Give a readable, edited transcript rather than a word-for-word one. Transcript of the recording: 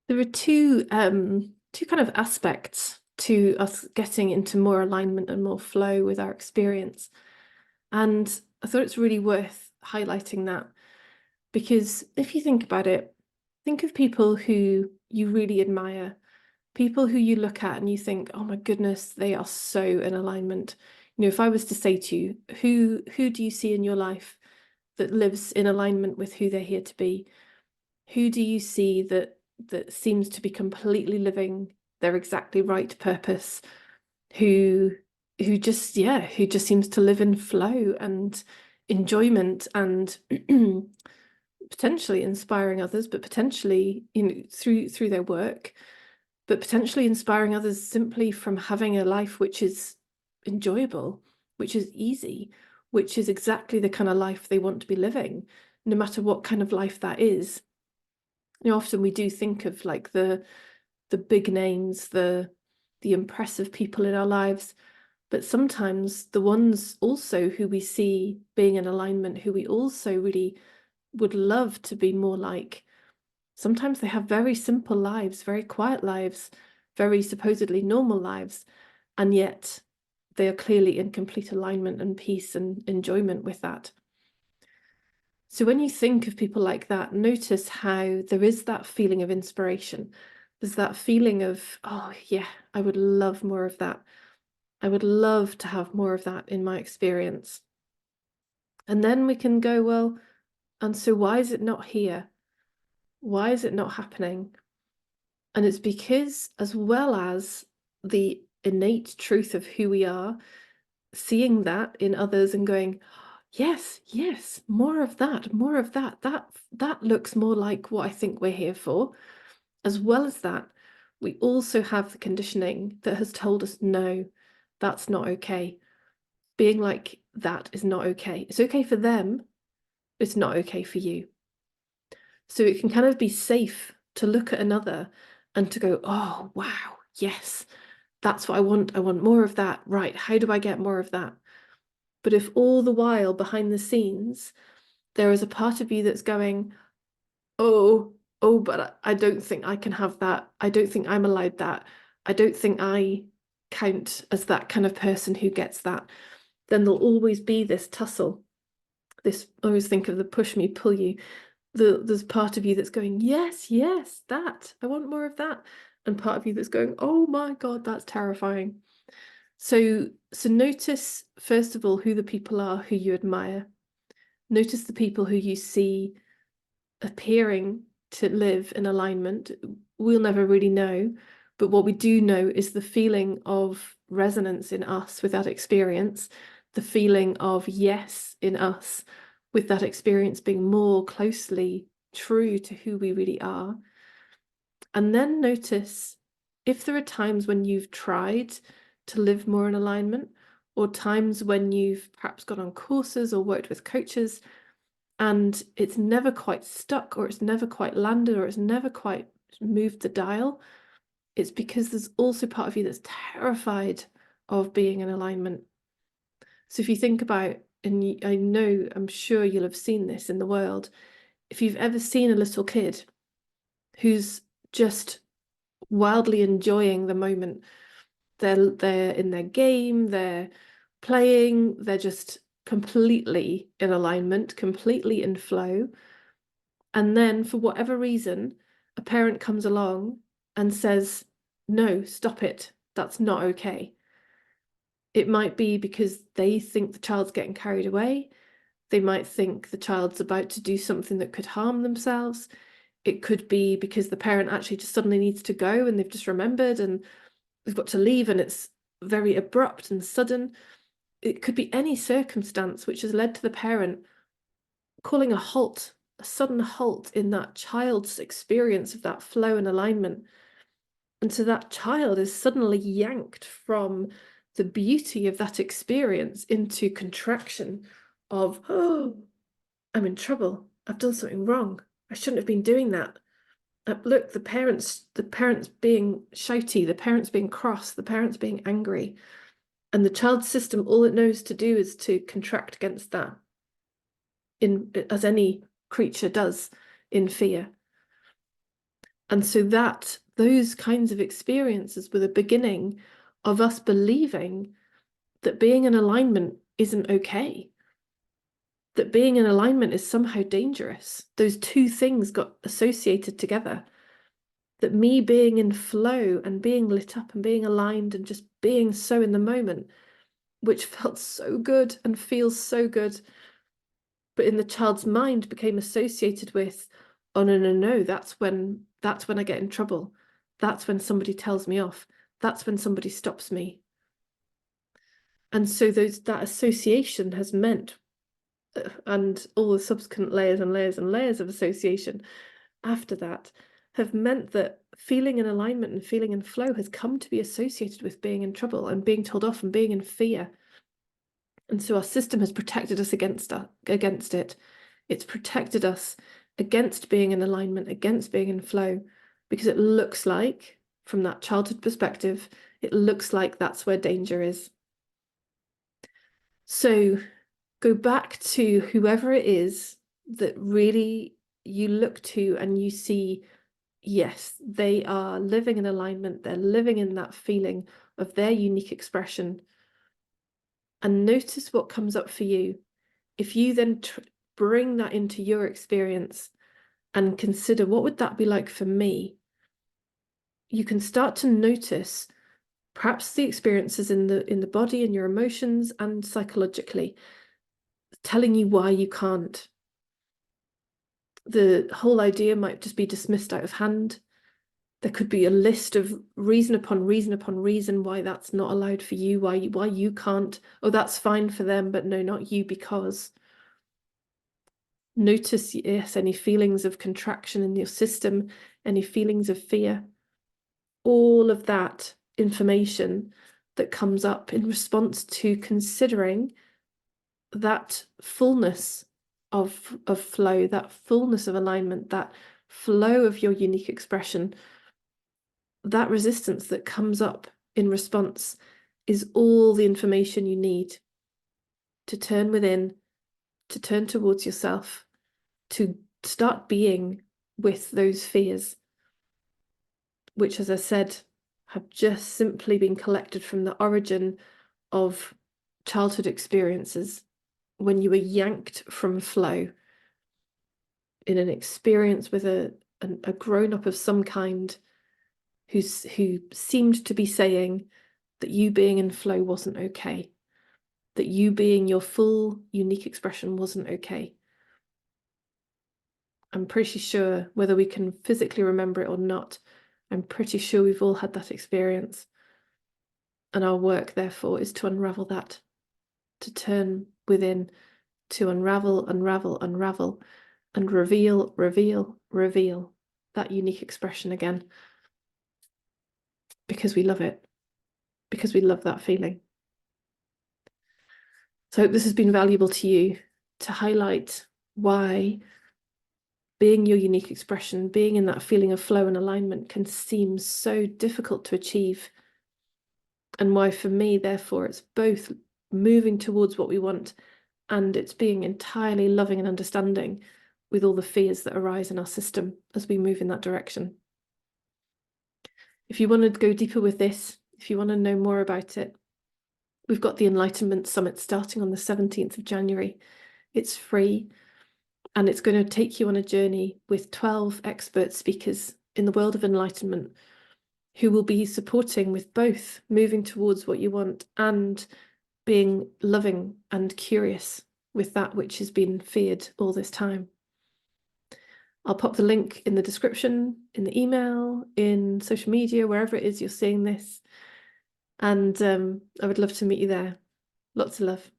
There are two kind of aspects to us getting into more alignment and more flow with our experience. And I thought it's really worth highlighting that because if you think about it, think of people who you really admire, people who you look at and you think, oh my goodness, they are so in alignment. If I was to say to you, who do you see in your life that lives in alignment with who they're here to be? Who do you see that seems to be completely living their exactly right purpose? Who who just seems to live in flow and enjoyment and potentially inspiring others, but potentially, through their work, but potentially inspiring others simply from having a life which is enjoyable, which is easy, which is exactly the kind of life they want to be living, no matter what kind of life that is. Often we do think of like the big names, the impressive people in our lives, but sometimes the ones also who we see being in alignment, who we also really would love to be more like, sometimes they have very simple lives, very quiet lives, very supposedly normal lives, and yet they are clearly in complete alignment and peace and enjoyment with that. So when you think of people like that, notice how there is that feeling of inspiration. There's that feeling of, oh yeah, I would love more of that. I would love to have more of that in my experience. And then we can go, well, and so why is it not here? Why is it not happening? And it's because, as well as the innate truth of who we are, seeing that in others and going, yes, yes, more of that, more of that. That looks more like what I think we're here for. As well as that, we also have the conditioning that has told us, no, that's not okay. Being like that is not okay. It's okay for them, it's not okay for you. So it can kind of be safe to look at another and to go, oh, wow, yes, that's what I want. I want more of that. Right. How do I get more of that? But if all the while behind the scenes, there is a part of you that's going, oh, oh, but I don't think I can have that. I don't think I'm allowed that. I don't think I count as that kind of person who gets that. Then there'll always be this tussle. I always think of the push me, pull you. There's part of you that's going, yes, yes, that. I want more of that. And part of you that's going, oh my God, that's terrifying. So notice, first of all, who the people are who you admire. Notice the people who you see appearing to live in alignment. We'll never really know, but what we do know is the feeling of resonance in us with that experience, the feeling of yes in us with that experience being more closely true to who we really are. And then notice if there are times when you've tried to live more in alignment, or times when you've perhaps gone on courses or worked with coaches and it's never quite stuck, or it's never quite landed, or it's never quite moved the dial. It's because there's also part of you that's terrified of being in alignment. So if you think about, and I know, I'm sure you'll have seen this in the world, if you've ever seen a little kid who's just wildly enjoying the moment, they're in their game, they're playing, they're just completely in alignment, completely in flow. And then for whatever reason, a parent comes along and says, no, stop it. That's not okay. It might be because they think the child's getting carried away. They might think the child's about to do something that could harm themselves. It could be because the parent actually just suddenly needs to go and they've just remembered and they've got to leave and it's very abrupt and sudden. It could be any circumstance which has led to the parent calling a halt, a sudden halt in that child's experience of that flow and alignment. And so that child is suddenly yanked from the beauty of that experience into contraction of, oh, I'm in trouble. I've done something wrong. I shouldn't have been doing that. Look, the parents being shouty, the parents being cross, the parents being angry. And the child's system, all it knows to do is to contract against that, as any creature does in fear. And so those kinds of experiences were the beginning of us believing that being in alignment isn't okay, that being in alignment is somehow dangerous. Those two things got associated together. That me being in flow and being lit up and being aligned and just being so in the moment, which felt so good and feels so good, but in the child's mind became associated with, oh no, no, no, that's when I get in trouble. That's when somebody tells me off. That's when somebody stops me. And so that association has meant, and all the subsequent layers and layers and layers of association after that have meant that feeling in alignment and feeling in flow has come to be associated with being in trouble and being told off and being in fear. And so our system has protected us against it. It's protected us against being in alignment, against being in flow, because it looks like, from that childhood perspective, it looks like that's where danger is. So go back to whoever it is that really you look to and you see, yes, they are living in alignment. They're living in that feeling of their unique expression. And notice what comes up for you. If you then bring that into your experience and consider, what would that be like for me? You can start to notice perhaps the experiences in the body and your emotions and psychologically telling you why you can't. The whole idea might just be dismissed out of hand. There could be a list of reason upon reason upon reason why that's not allowed for you, why you can't. Oh, that's fine for them, but no, not you, because. Notice, yes, any feelings of contraction in your system, any feelings of fear, all of that information that comes up in response to considering that fullness of flow, that fullness of alignment, that flow of your unique expression, that resistance that comes up in response is all the information you need to turn within, to turn towards yourself, to start being with those fears, which, as I said, have just simply been collected from the origin of childhood experiences when you were yanked from flow in an experience with a grown-up of some kind who seemed to be saying that you being in flow wasn't okay, that you being your full unique expression wasn't okay. I'm pretty sure, whether we can physically remember it or not, I'm pretty sure we've all had that experience. And our work, therefore, is to unravel that, to turn within, to unravel, unravel, unravel, and reveal, reveal, reveal that unique expression again. Because we love it, because we love that feeling. So I hope this has been valuable to you, to highlight why being your unique expression, being in that feeling of flow and alignment can seem so difficult to achieve. And why for me, therefore, it's both moving towards what we want and it's being entirely loving and understanding with all the fears that arise in our system as we move in that direction. If you want to go deeper with this, if you want to know more about it, we've got the Enlightenment Summit starting on the 17th of January. It's free. And it's going to take you on a journey with 12 expert speakers in the world of enlightenment who will be supporting with both moving towards what you want and being loving and curious with that which has been feared all this time. I'll pop the link in the description, in the email, in social media, wherever it is you're seeing this. And I would love to meet you there. Lots of love.